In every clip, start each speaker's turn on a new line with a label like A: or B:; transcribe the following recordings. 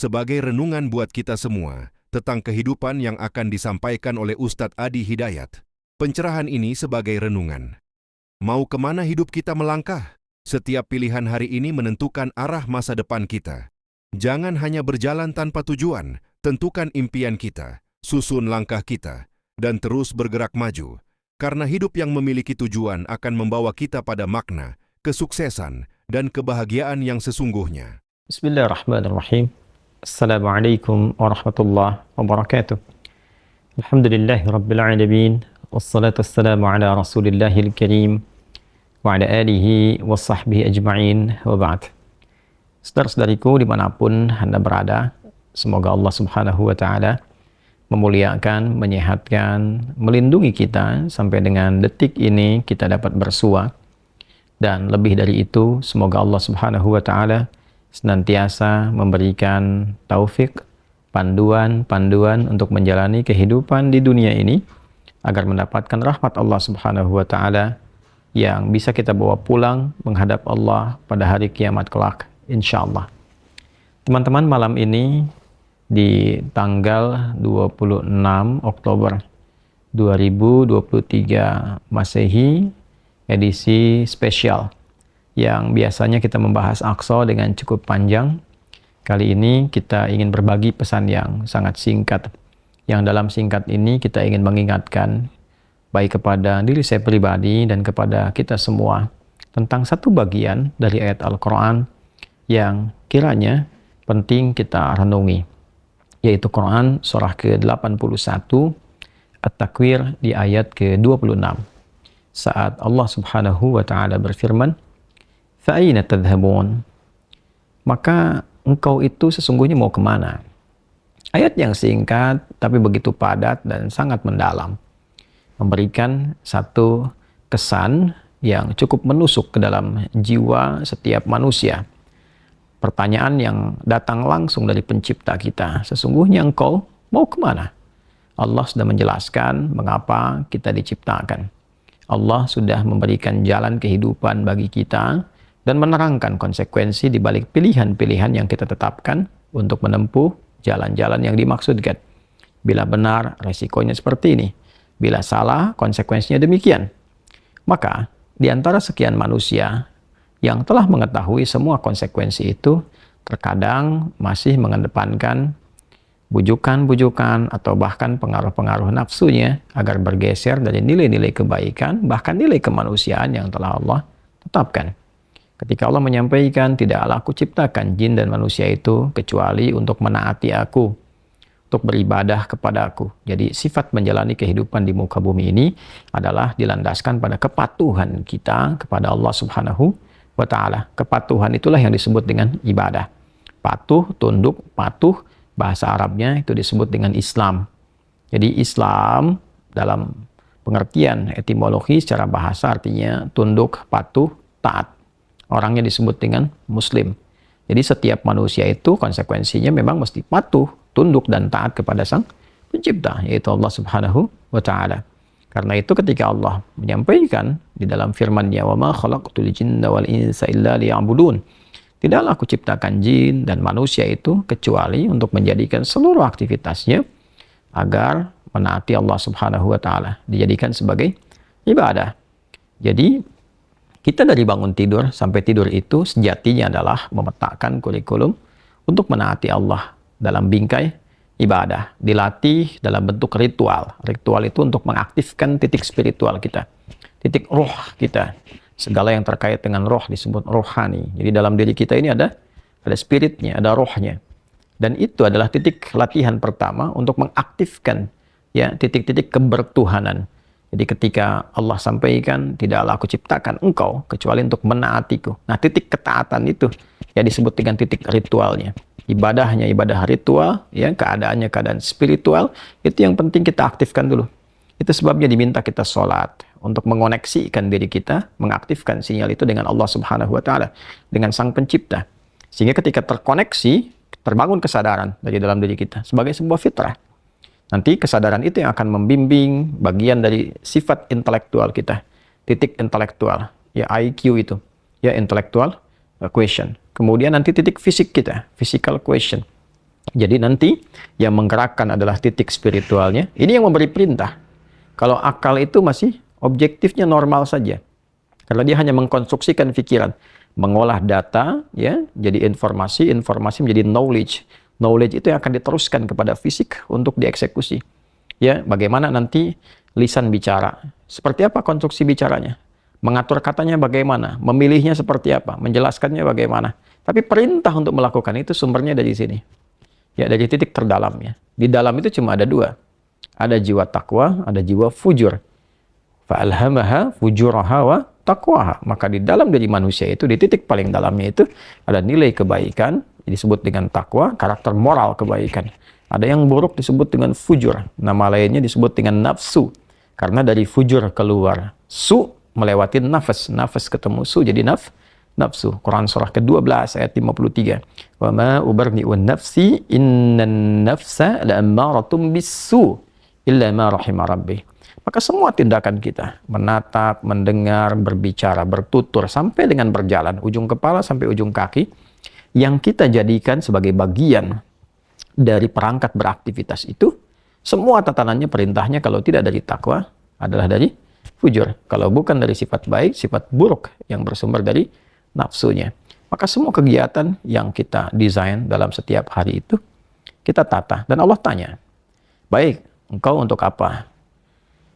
A: sebagai renungan buat kita semua tentang kehidupan yang akan disampaikan oleh Ustadz Adi Hidayat. Pencerahan ini sebagai renungan. Mau kemana hidup kita melangkah? Setiap pilihan hari ini menentukan arah masa depan kita. Jangan hanya berjalan tanpa tujuan, tentukan impian kita, susun langkah kita, dan terus bergerak maju. Karena hidup yang memiliki tujuan akan membawa kita pada makna, kesuksesan, dan kebahagiaan yang sesungguhnya.
B: Bismillahirrahmanirrahim. Assalamualaikum warahmatullahi wabarakatuh. Alhamdulillahi rabbil alamin. Wassalatu wassalamu ala rasulillahil karim wa ala alihi wa sahbihi ajma'in wa ba'd. Saudara-saudariku dimanapun Anda berada, semoga Allah subhanahu wa ta'ala memuliakan, menyehatkan, melindungi kita sampai dengan detik ini kita dapat bersua. Dan lebih dari itu, semoga Allah subhanahu wa ta'ala senantiasa memberikan taufik, panduan untuk menjalani kehidupan di dunia ini agar mendapatkan rahmat Allah subhanahu wa ta'ala yang bisa kita bawa pulang menghadap Allah pada hari kiamat kelak, insyaallah. Teman-teman, malam ini di tanggal 26 Oktober 2023 Masehi, edisi spesial yang biasanya kita membahas Aqsa dengan cukup panjang. Kali ini kita ingin berbagi pesan yang sangat singkat, yang dalam singkat ini kita ingin mengingatkan baik kepada diri saya pribadi dan kepada kita semua tentang satu bagian dari ayat Al-Quran yang kiranya penting kita renungi, yaitu Quran surah ke-81 At-Takwir di ayat ke-26, saat Allah subhanahu wa ta'ala berfirman, "Fa'aina tadhhabun?" Maka engkau itu sesungguhnya mau kemana? Ayat yang singkat tapi begitu padat dan sangat mendalam, memberikan satu kesan yang cukup menusuk ke dalam jiwa setiap manusia. Pertanyaan yang datang langsung dari pencipta kita, sesungguhnya engkau mau kemana? Allah sudah menjelaskan mengapa kita diciptakan. Allah sudah memberikan jalan kehidupan bagi kita dan menerangkan konsekuensi di balik pilihan-pilihan yang kita tetapkan untuk menempuh jalan-jalan yang dimaksudkan. Bila benar, resikonya seperti ini. Bila salah, konsekuensinya demikian. Maka, di antara sekian manusia yang telah mengetahui semua konsekuensi itu, terkadang masih mengedepankan bujukan-bujukan atau bahkan pengaruh-pengaruh nafsunya agar bergeser dari nilai-nilai kebaikan, bahkan nilai kemanusiaan yang telah Allah tetapkan. Ketika Allah menyampaikan, "Tidaklah aku ciptakan jin dan manusia itu kecuali untuk menaati aku, untuk beribadah kepada aku." Jadi sifat menjalani kehidupan di muka bumi ini adalah dilandaskan pada kepatuhan kita kepada Allah subhanahu wa ta'ala. Kepatuhan itulah yang disebut dengan ibadah. Patuh, tunduk, patuh, bahasa Arabnya itu disebut dengan Islam. Jadi Islam dalam pengertian etimologi secara bahasa artinya tunduk, patuh, taat. Orangnya disebut dengan Muslim. Jadi setiap manusia itu konsekuensinya memang mesti patuh, tunduk, dan taat kepada Sang Pencipta, yaitu Allah subhanahu wa ta'ala. Karena itu ketika Allah menyampaikan di dalam firman-Nya, "Wa ma khalaqtul jinna wal insa illa liya'budun." Tidaklah aku ciptakan jin dan manusia itu kecuali untuk menjadikan seluruh aktivitasnya agar menaati Allah subhanahu wa ta'ala, dijadikan sebagai ibadah. Jadi kita dari bangun tidur sampai tidur itu sejatinya adalah memetakan kurikulum untuk menaati Allah dalam bingkai ibadah, dilatih dalam bentuk ritual. Ritual itu untuk mengaktifkan titik spiritual kita, titik roh kita. Segala yang terkait dengan roh disebut rohani. Jadi dalam diri kita ini ada spiritnya, ada rohnya. Dan itu adalah titik latihan pertama untuk mengaktifkan ya titik-titik kebertuhanan. Jadi ketika Allah sampaikan, "Tidaklah aku ciptakan engkau kecuali untuk menaatiku." Nah, titik ketaatan itu ya disebut dengan titik ritualnya. Ibadahnya ibadah ritual, ya keadaannya keadaan spiritual, itu yang penting kita aktifkan dulu. Itu sebabnya diminta kita sholat untuk mengoneksikan diri kita, mengaktifkan sinyal itu dengan Allah subhanahu wa ta'ala, dengan Sang Pencipta. Sehingga ketika terkoneksi, terbangun kesadaran dari dalam diri kita sebagai sebuah fitrah. Nanti kesadaran itu yang akan membimbing bagian dari sifat intelektual kita, titik intelektual, ya IQ itu, ya intellectual question. Kemudian nanti titik fisik kita, physical question. Jadi nanti yang menggerakkan adalah titik spiritualnya. Ini yang memberi perintah. Kalau akal itu masih objektifnya normal saja. Kalau dia hanya mengkonstruksikan pikiran, mengolah data, ya, jadi informasi, informasi menjadi knowledge. Knowledge itu yang akan diteruskan kepada fisik untuk dieksekusi. Ya, bagaimana nanti lisan bicara? Seperti apa konstruksi bicaranya? Mengatur katanya bagaimana? Memilihnya seperti apa? Menjelaskannya bagaimana? Tapi perintah untuk melakukan itu sumbernya dari sini. Ya, dari titik terdalamnya. Di dalam itu cuma ada dua. Ada jiwa takwa, ada jiwa fujur. Fa'alhamaha fujuraha wa taqwaha. Maka di dalam diri manusia itu, di titik paling dalamnya itu, ada nilai kebaikan, disebut dengan takwa, karakter moral kebaikan. Ada yang buruk disebut dengan fujur. Nama lainnya disebut dengan nafsu. Karena dari fujur keluar su, melewati nafas. Nafas ketemu su, jadi nafsu. Quran surah ke-12 ayat 53. Wa ma ubarni'un nafsi innan nafsa la'ammaratum bisu illa ma rahima rabbi. Maka semua tindakan kita, menatap, mendengar, berbicara, bertutur, sampai dengan berjalan, ujung kepala sampai ujung kaki, yang kita jadikan sebagai bagian dari perangkat beraktivitas itu, semua tatanannya, perintahnya kalau tidak dari takwa, adalah dari fujur. Kalau bukan dari sifat baik, sifat buruk yang bersumber dari nafsunya. Maka semua kegiatan yang kita desain dalam setiap hari itu, kita tata. Dan Allah tanya, baik, engkau untuk apa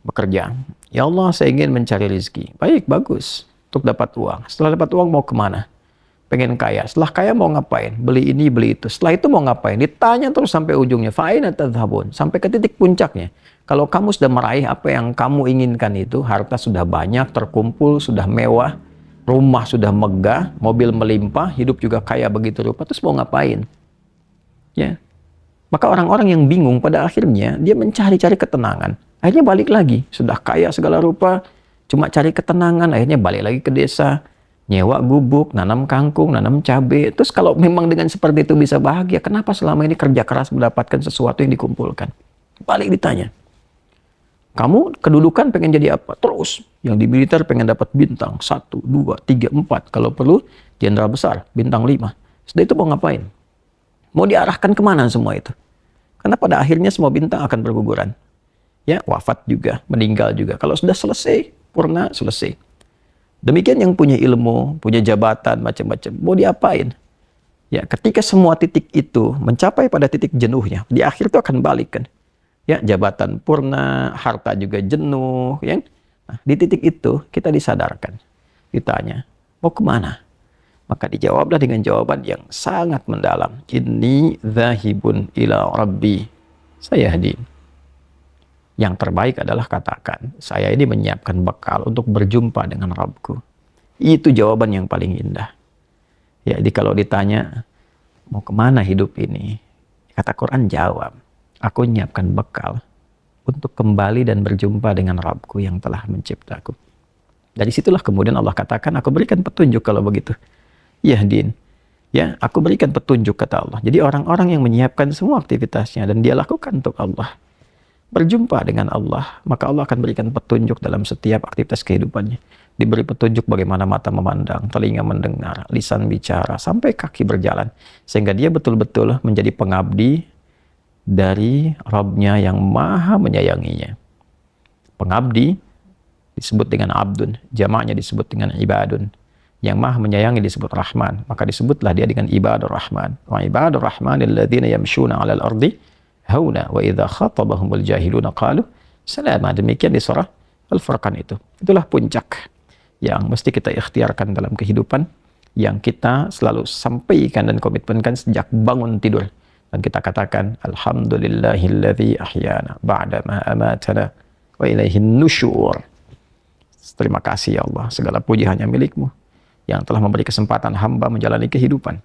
B: bekerja? Ya Allah, saya ingin mencari rezeki. Baik, bagus. Untuk dapat uang. Setelah dapat uang mau kemana? Pengen kaya. Setelah kaya mau ngapain? Beli ini, beli itu. Setelah itu mau ngapain? Ditanya terus sampai ujungnya. Fa'aina tadhhabun. Sampai ke titik puncaknya. Kalau kamu sudah meraih apa yang kamu inginkan itu, harta sudah banyak, terkumpul, sudah mewah, rumah sudah megah, mobil melimpah, hidup juga kaya begitu rupa, terus mau ngapain? Ya. Maka orang-orang yang bingung pada akhirnya dia mencari-cari ketenangan. Akhirnya balik lagi, sudah kaya segala rupa, cuma cari ketenangan, akhirnya balik lagi ke desa, nyewa gubuk, nanam kangkung, nanam cabai. Terus kalau memang dengan seperti itu bisa bahagia, kenapa selama ini kerja keras mendapatkan sesuatu yang dikumpulkan? Balik ditanya. Kamu kedudukan pengen jadi apa? Terus. Yang di militer pengen dapat bintang 1, 2, 3, 4. Kalau perlu jenderal besar, bintang 5. Setelah itu mau ngapain? Mau diarahkan kemana semua itu? Karena pada akhirnya semua bintang akan berguguran. Ya, wafat juga, meninggal juga. Kalau sudah selesai, purna, selesai. Demikian yang punya ilmu, punya jabatan, macam-macam. Mau diapain? Ya, ketika semua titik itu mencapai pada titik jenuhnya, di akhir itu akan balik kan. Ya, jabatan purna, harta juga jenuh, ya. Nah, di titik itu kita disadarkan. Ditanya, mau kemana? Maka dijawablah dengan jawaban yang sangat mendalam. Inni dzahibun ila rabbi sayahdin. Yang terbaik adalah katakan, saya ini menyiapkan bekal untuk berjumpa dengan Rabbku. Itu jawaban yang paling indah. Ya, jadi kalau ditanya, mau kemana hidup ini? Kata Quran jawab, aku menyiapkan bekal untuk kembali dan berjumpa dengan Rabbku yang telah menciptaku. Dari situlah kemudian Allah katakan, aku berikan petunjuk kalau begitu. Yahdin. Ya, aku berikan petunjuk kata Allah. Jadi orang-orang yang menyiapkan semua aktivitasnya dan dia lakukan untuk Allah, berjumpa dengan Allah, maka Allah akan berikan petunjuk dalam setiap aktivitas kehidupannya. Diberi petunjuk bagaimana mata memandang, telinga mendengar, lisan bicara, sampai kaki berjalan. Sehingga dia betul-betul menjadi pengabdi dari Rabb-Nya yang maha menyayanginya. Pengabdi disebut dengan abdun, jamaknya disebut dengan ibadun. Yang maha menyayangi disebut Rahman, maka disebutlah dia dengan ibadur Rahman. Wa ibadur Rahman alladzina yamshuna 'alal ardi hauna wa idza khatabahumul jahiluna qalu salama. Demikian di surah Al-Furqan itu. Itulah puncak yang mesti kita ikhtiarkan dalam kehidupan, yang kita selalu sampaikan dan komitmenkan sejak bangun tidur. Dan kita katakan alhamdulillahilladzi ahyana ba'da ma amatana wa ilaihin nusyur. Terima kasih ya Allah, segala puji hanya milik-Mu yang telah memberi kesempatan hamba menjalani kehidupan.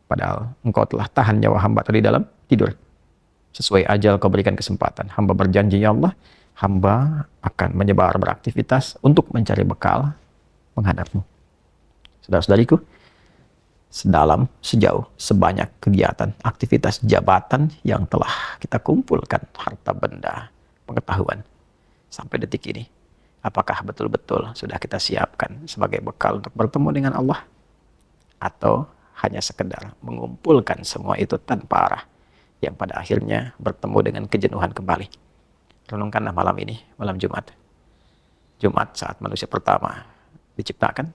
B: Padahal Engkau telah tahan nyawa hamba tadi dalam tidur. Sesuai ajal Kau berikan kesempatan. Hamba berjanji ya Allah, hamba akan menyebar beraktivitas untuk mencari bekal menghadap-Mu. Saudara-saudariku, sedalam, sejauh, sebanyak kegiatan, aktivitas jabatan yang telah kita kumpulkan, harta benda, pengetahuan, sampai detik ini, apakah betul-betul sudah kita siapkan sebagai bekal untuk bertemu dengan Allah? Atau hanya sekedar mengumpulkan semua itu tanpa arah, yang pada akhirnya bertemu dengan kejenuhan kembali. Renungkanlah malam ini, malam Jumat. Jumat saat manusia pertama diciptakan,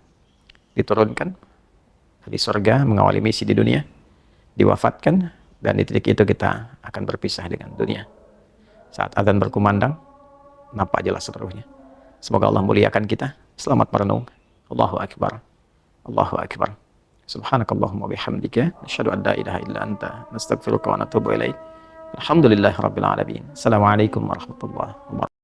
B: diturunkan di surga, mengawali misi di dunia, diwafatkan, dan di titik itu kita akan berpisah dengan dunia. Saat adzan berkumandang, nampak jelas seluruhnya. Semoga Allah muliakan kita. Selamat merenung. Allahu Akbar. Allahu Akbar. Subhanakallahumma bihamdika, asyhadu an la ilaha illa anta, nastaghfiruka wa natubu ilaik. Alhamdulillahirabbil alamin. Assalamualaikum warahmatullahi wabarakatuh.